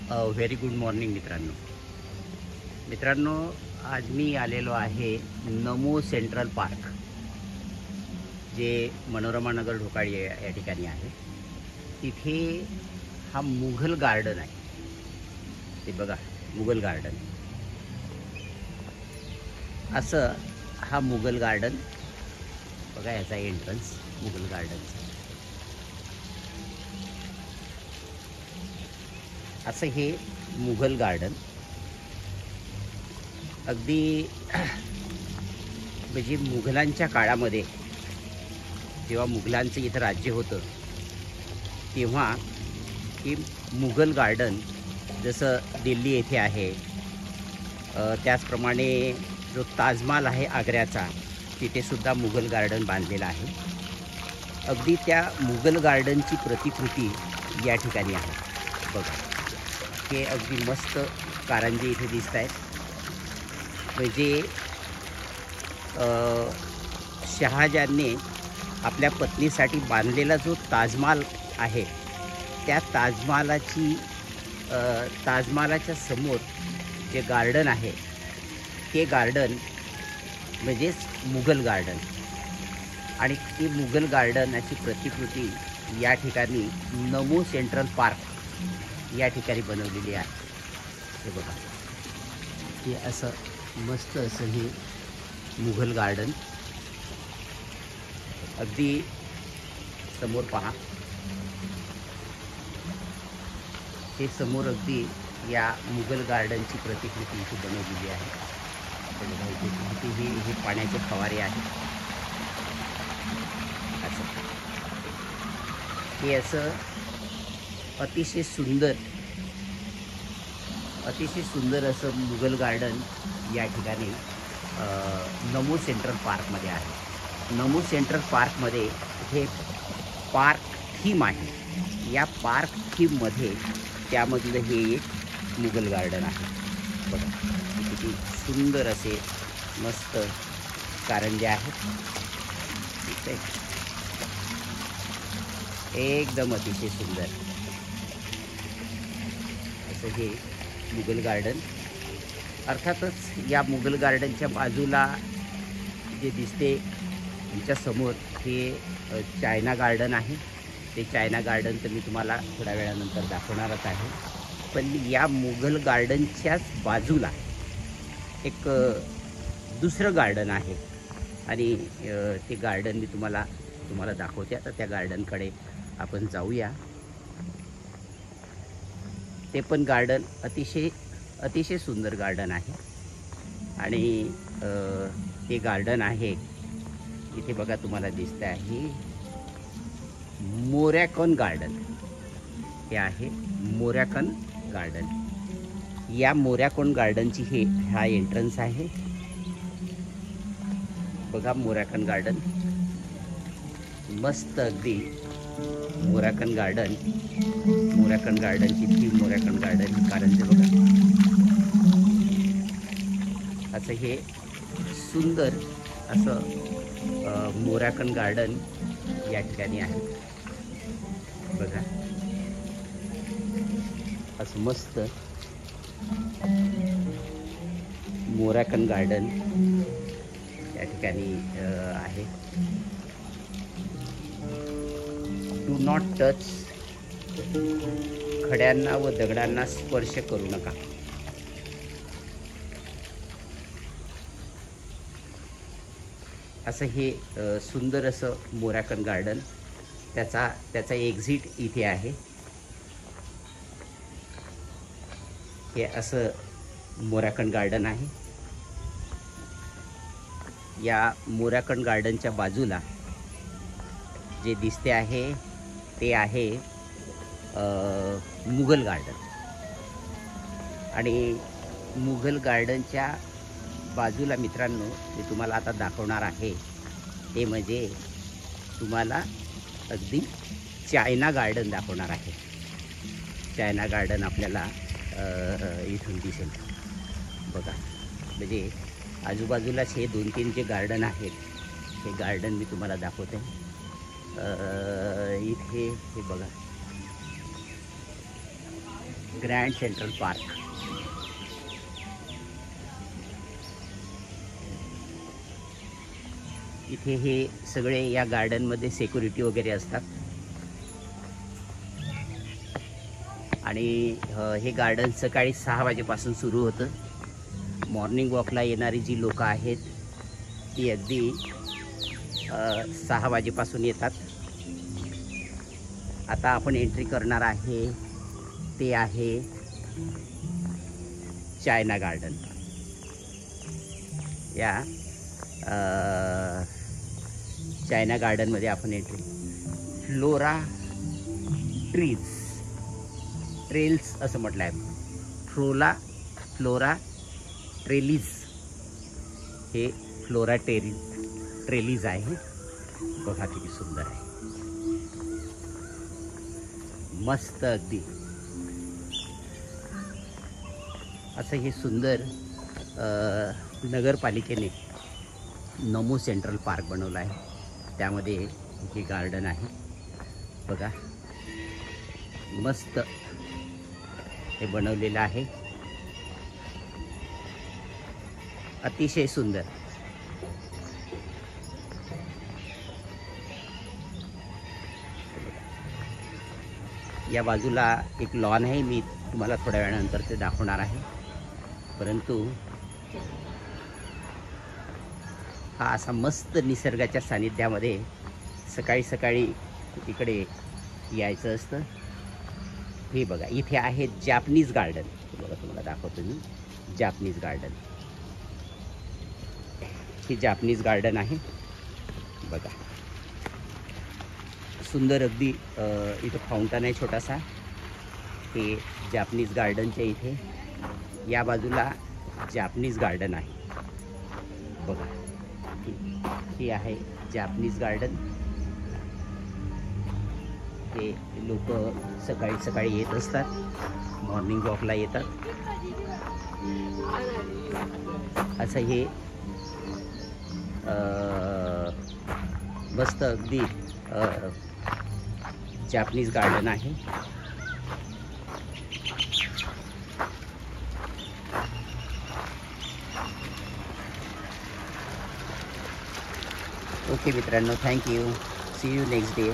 Very good morning मित्रांनो, आज मी आलेलो आहे नमो सेंट्रल पार्क, जे मनोरमा नगर ढोकाळी या ठिकाणी आहे. तिथे हा मुघल गार्डन आहे. ते बघा, मुघल गार्डन. असं हा मुघल गार्डन बघा, याचा एंट्रन्स मुघल गार्डनचा. असं हे मुघल गार्डन अगदी म्हणजे मुघलांच्या काळामध्ये, जेव्हा मुघलांचं इथं राज्य होतं, तेव्हा हे मुघल गार्डन जसं दिल्ली येथे आहे, त्याचप्रमाणे जो ताजमहाल आहे आग्र्याचा, तिथे सुद्धा मुघल गार्डन बांधलेलं आहे. अगदी त्या मुघल गार्डनची प्रतिकृती या ठिकाणी आहे. बघा, हे अगदी मस्त कारंजे इथे दिसत आहेत. म्हणजे शहाजहानने आपल्या पत्नीसाठी बांधलेला जो ताजमहाल आहे, त्या ताजमहालाच्या समोर जे गार्डन आहे, ते गार्डन म्हणजेच मुघल गार्डन. आणि ती मुघल गार्डनाची प्रतिकृती या ठिकाणी नमो सेंट्रल पार्क या ठिकाणी बनवलेली आहे. हे बघा, हे असं मस्त असं हे मुघल गार्डन अगदी समोर पहा. हे समोर अगदी या मुघल गार्डनची प्रतिकृती इथे बनवलेली आहे. हे पाण्याचे फवारे आहेत. असं हे असं अतिशय सुंदर असं मुघल गार्डन या ठिकाणी नमो सेंट्रल पार्कमध्ये आहे. नमो सेंट्रल पार्कमध्ये हे पार्क थीम आहे. या पार्क थीममध्ये त्यामधलं हे एक मुघल गार्डन आहे. बघा, किती सुंदर असे मस्त कारंजे आहेत. ठीक आहे, एकदम अतिशय सुंदर असं हे मुघल गार्डन. अर्थातच या मुघल गार्डनच्या बाजूला जे दिसते तुमच्या समोर, हे चायना गार्डन आहे. ते चायना गार्डन तर मी तुम्हाला थोड्या वेळानंतर दाखवणारच आहे. पण या मुघल गार्डनच्याच बाजूला एक दुसरं गार्डन आहे, आणि ते गार्डन मी तुम्हाला दाखवते. आता त्या गार्डनकडे आपण जाऊया. ते पण गार्डन अतिशय सुंदर गार्डन आहे. आणि ते गार्डन आहे इथे बघा, तुम्हाला दिसत आहे मोरॅकन गार्डन. हे आहे मोरॅकन गार्डन. या मोरॅकन गार्डनची हा एंट्रन्स आहे. बघा, मोरॅकन गार्डन मस्त अगदी. मोरॅकन गार्डनची थीम मोरॅकन गार्डन ही कारंजे. बघा, असं हे सुंदर असं मोरॅकन गार्डन या ठिकाणी आहे. बघा, असं मस्त मोरॅकन गार्डन या ठिकाणी आहे. डू नॉट टच, खड्यांना व दगडांना स्पर्श करू नका. असं हे सुंदर असं मोरॅकन गार्डन. त्याचा एक्झिट इथे आहे. हे असं मोरॅकन गार्डन आहे. या मोरॅकन गार्डनच्या बाजूला जे दिसते आहे ते आहे मुघल गार्डन. आणि मुघल गार्डनच्या बाजूला मित्रांनो, मी तुम्हाला आता दाखवणार आहे ते म्हणजे तुम्हाला अगदी चायना गार्डन दाखवणार आहे. चायना गार्डन आपल्याला इथून दिसेल. बघा, म्हणजे आजूबाजूलाच हे 2-3 जे गार्डन आहेत, हे गार्डन मी तुम्हाला दाखवते. इथे हे बघा, ग्रँड सेंट्रल पार्क. इथे हे सगळे या गार्डनमध्ये सिक्युरिटी वगैरे असतात आणि हे गार्डन सकाळी 6 वाजेपासून सुरू होतं. मॉर्निंग वॉकला येणारी जी लोक आहेत ती अगदी 6 वाजेपासून येतात. आता आपण एंट्री करणार आहे ते आहे चायना गार्डन. या चायना गार्डनमध्ये आपण एंट्री. फ्लोरा ट्रेल्स असं म्हटलं आहे. फ्लोरा ट्रेलीज हे फ्लोरा ट्रेलीज आहे. बघा किती सुंदर आहे, मस्त अगदी. असं हे सुंदर नगरपालिकेने नमो सेंट्रल पार्क बनवलं आहे. त्यामध्ये हे गार्डन आहे बघा, मस्त हे बनवलेलं आहे, अतिशय सुंदर. या बाजूला एक लॉन आहे, मी तुम्हाला थोड्या वेळानंतर ते दाखवणार आहे. परंतु हा असा मस्त निसर्गाच्या सानिध्यामध्ये सकाळी सकाळी इकडे यायचं असतं. हे बघा, इथे आहे जॅपनीज गार्डन. बघा तुम्हाला दाखवतो मी जॅपनीज गार्डन. हे जॅपनीज गार्डन आहे बघा, सुंदर अगदी. इथं फाउंटन आहे छोटासा. हे जॅपनीज गार्डनच्या इथे या बाजूला जॅपनीज गार्डन आहे बघा. हे आहे जॅपनीज गार्डन. हे लोक सकाळी सकाळी येत असतात, मॉर्निंग वॉकला येतात. असं हे मस्त अगदी जॅपनीज गार्डन आहे. ओके मित्रांनो, thank you. See you next day.